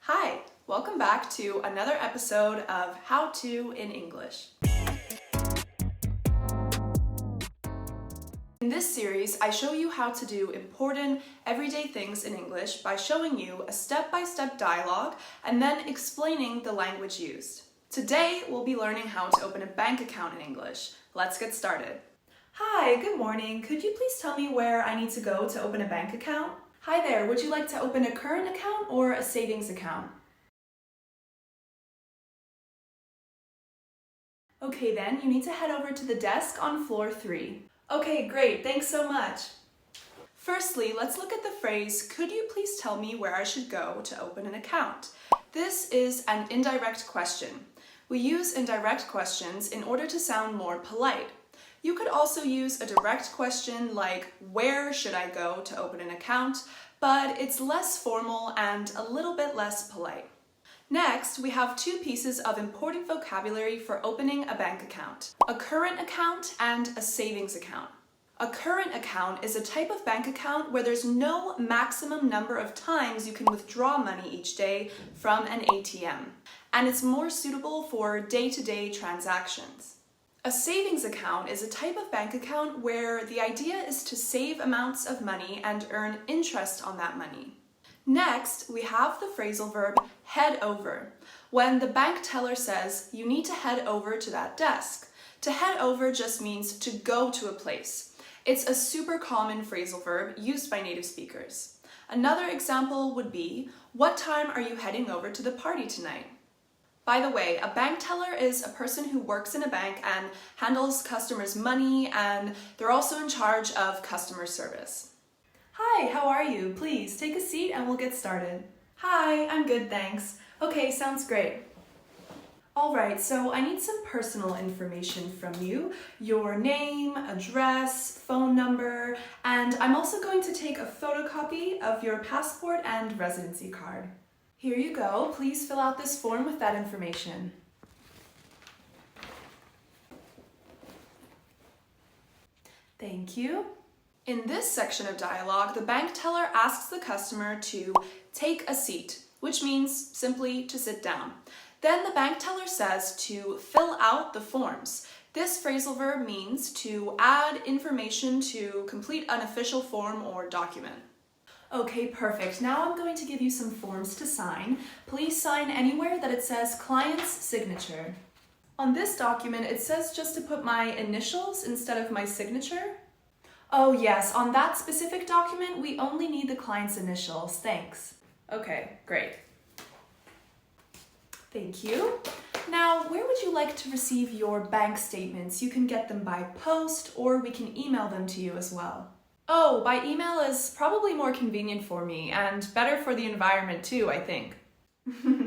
Hi, welcome back to another episode of How To in English. In this series, I show you how to do important, everyday things in English by showing you a step-by-step dialogue and then explaining the language used. Today, we'll be learning how to open a bank account in English. Let's get started. Hi, good morning. Could you please tell me where I need to go to open a bank account? Hi there, would you like to open a current account or a savings account? Okay then, you need to head over to the desk on floor 3. Okay, great, thanks so much. Firstly, let's look at the phrase, could you please tell me where I should go to open an account? This is an indirect question. We use indirect questions in order to sound more polite. You could also use a direct question like, where should I go to open an account? But it's less formal and a little bit less polite. Next, we have two pieces of important vocabulary for opening a bank account: a current account and a savings account. A current account is a type of bank account where there's no maximum number of times you can withdraw money each day from an ATM, and it's more suitable for day-to-day transactions. A savings account is a type of bank account where the idea is to save amounts of money and earn interest on that money. Next, we have the phrasal verb head over, when the bank teller says you need to head over to that desk. To head over just means to go to a place. It's a super common phrasal verb used by native speakers. Another example would be, what time are you heading over to the party tonight? By the way, a bank teller is a person who works in a bank and handles customers' money, and they're also in charge of customer service. Hi, how are you? Please take a seat and we'll get started. Hi, I'm good, thanks. Okay, sounds great. Alright, so I need some personal information from you. Your name, address, phone number, and I'm also going to take a photocopy of your passport and residency card. Here you go. Please fill out this form with that information. Thank you. In this section of dialogue, the bank teller asks the customer to take a seat, which means simply to sit down. Then the bank teller says to fill out the forms. This phrasal verb means to add information to complete an official form or document. Okay, perfect. Now I'm going to give you some forms to sign. Please sign anywhere that it says client's signature. On this document, it says just to put my initials instead of my signature. Oh yes, on that specific document, we only need the client's initials. Thanks. Okay, great. Thank you. Now, where would you like to receive your bank statements? You can get them by post, or we can email them to you as well. Oh, by email is probably more convenient for me and better for the environment too, I think.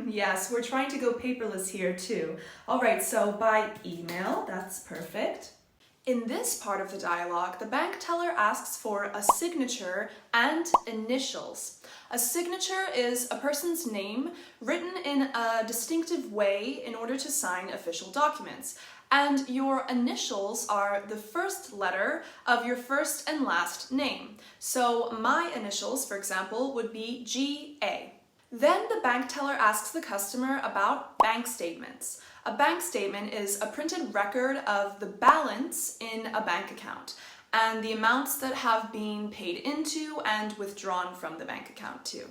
Yes, we're trying to go paperless here too. All right, so by email, that's perfect. In this part of the dialogue, the bank teller asks for a signature and initials. A signature is a person's name written in a distinctive way in order to sign official documents. And your initials are the first letter of your first and last name. So my initials, for example, would be GA. Then the bank teller asks the customer about bank statements. A bank statement is a printed record of the balance in a bank account and the amounts that have been paid into and withdrawn from the bank account too.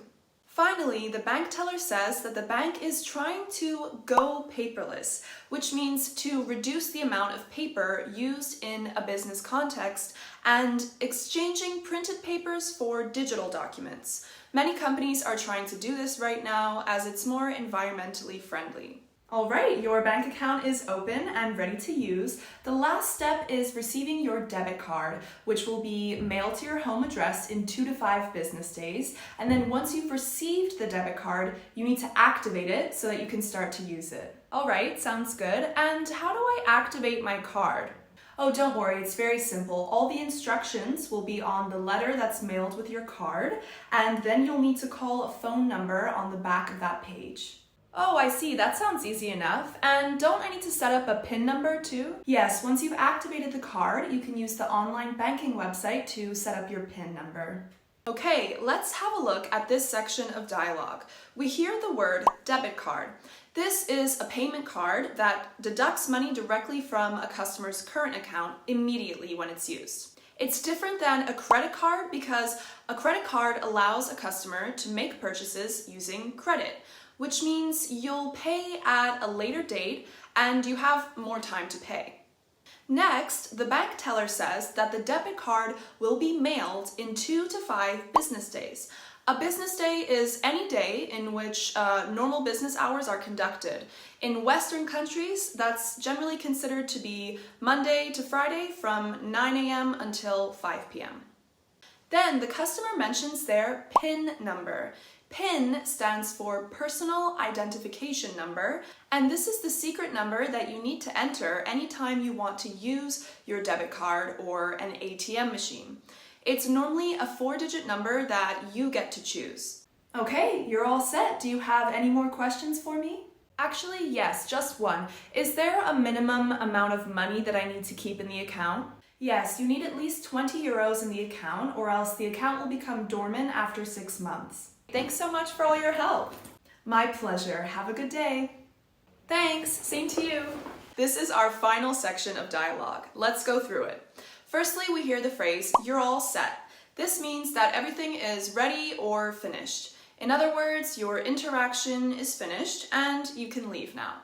Finally, the bank teller says that the bank is trying to go paperless, which means to reduce the amount of paper used in a business context and exchanging printed papers for digital documents. Many companies are trying to do this right now as it's more environmentally friendly. All right, your bank account is open and ready to use. The last step is receiving your debit card, which will be mailed to your home address in 2 to 5 business days. And then once you've received the debit card, you need to activate it so that you can start to use it. All right, sounds good. And how do I activate my card? Oh, don't worry, it's very simple. All the instructions will be on the letter that's mailed with your card, and then you'll need to call a phone number on the back of that page. Oh, I see. That sounds easy enough. And don't I need to set up a PIN number too? Yes, once you've activated the card, you can use the online banking website to set up your PIN number. Okay, let's have a look at this section of dialogue. We hear the word debit card. This is a payment card that deducts money directly from a customer's current account immediately when it's used. It's different than a credit card because a credit card allows a customer to make purchases using credit, which means you'll pay at a later date and you have more time to pay. Next, the bank teller says that the debit card will be mailed in 2 to 5 business days. A business day is any day in which normal business hours are conducted. In Western countries, that's generally considered to be Monday to Friday from 9 a.m. until 5 p.m. Then the customer mentions their PIN number. PIN stands for Personal Identification Number, and this is the secret number that you need to enter anytime you want to use your debit card or an ATM machine. It's normally a 4-digit number that you get to choose. Okay, you're all set. Do you have any more questions for me? Actually, yes, just one. Is there a minimum amount of money that I need to keep in the account? Yes, you need at least 20 euros in the account, or else the account will become dormant after 6 months. Thanks so much for all your help. My pleasure. Have a good day. Thanks. Same to you. This is our final section of dialogue. Let's go through it. Firstly, we hear the phrase, "You're all set." This means that everything is ready or finished. In other words, your interaction is finished and you can leave now.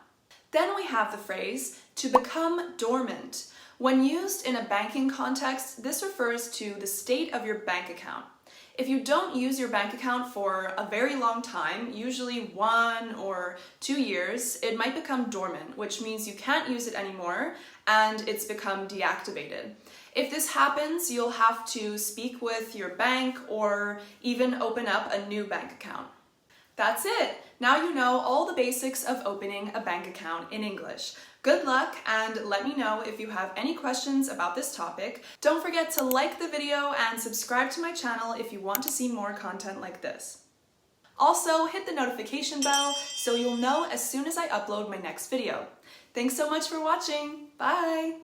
Then we have the phrase, "to become dormant." When used in a banking context, this refers to the state of your bank account. If you don't use your bank account for a very long time, usually 1 or 2 years, it might become dormant, which means you can't use it anymore and it's become deactivated. If this happens, you'll have to speak with your bank or even open up a new bank account. That's it! Now you know all the basics of opening a bank account in English. Good luck, and let me know if you have any questions about this topic. Don't forget to like the video and subscribe to my channel if you want to see more content like this. Also, hit the notification bell so you'll know as soon as I upload my next video. Thanks so much for watching. Bye!